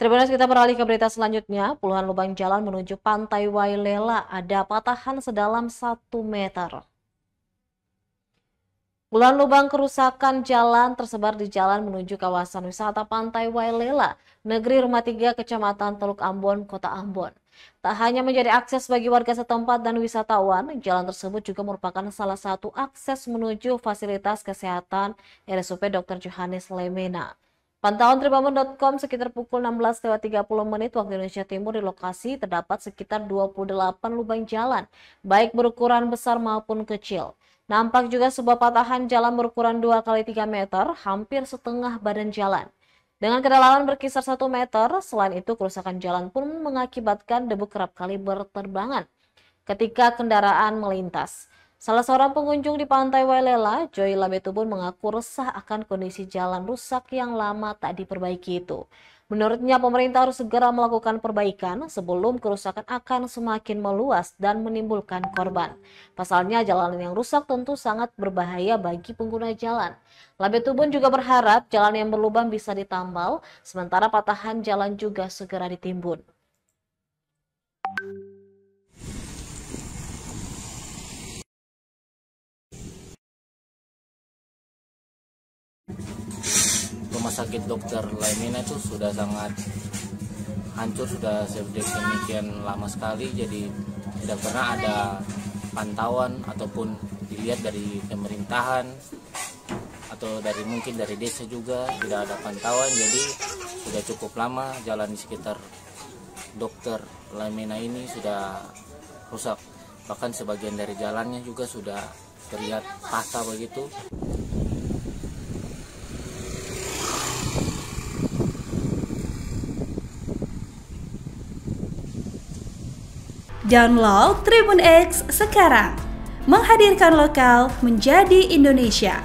Tribunnews, kita beralih ke berita selanjutnya. Puluhan lubang jalan menuju Pantai Wailela ada patahan sedalam 1 meter. Puluhan lubang kerusakan jalan tersebar di jalan menuju kawasan wisata Pantai Wailela, Negeri Rumah 3, Kecamatan Teluk Ambon, Kota Ambon. Tak hanya menjadi akses bagi warga setempat dan wisatawan, jalan tersebut juga merupakan salah satu akses menuju fasilitas kesehatan RSUP Dr. Johannes Lemena. Pantauan Tribun.com sekitar pukul 16.30 waktu Indonesia Timur di lokasi terdapat sekitar 28 lubang jalan, baik berukuran besar maupun kecil. Nampak juga sebuah patahan jalan berukuran 2 kali 3 meter, hampir setengah badan jalan. Dengan kedalaman berkisar 1 meter, selain itu kerusakan jalan pun mengakibatkan debu kerap kali berterbangan ketika kendaraan melintas. Salah seorang pengunjung di Pantai Wailela, Joy Labetubun, mengaku resah akan kondisi jalan rusak yang lama tak diperbaiki itu. Menurutnya pemerintah harus segera melakukan perbaikan sebelum kerusakan akan semakin meluas dan menimbulkan korban. Pasalnya jalan yang rusak tentu sangat berbahaya bagi pengguna jalan. Labetubun juga berharap jalan yang berlubang bisa ditambal, sementara patahan jalan juga segera ditimbun. Rumah sakit Dr. Lemena itu sudah sangat hancur, sudah sedemikian lama sekali, jadi tidak pernah ada pantauan ataupun dilihat dari pemerintahan atau dari mungkin dari desa juga tidak ada pantauan. Jadi sudah cukup lama jalan di sekitar Dr. Lemena ini sudah rusak, bahkan sebagian dari jalannya juga sudah terlihat patah begitu. Download Tribun X sekarang, menghadirkan lokal menjadi Indonesia.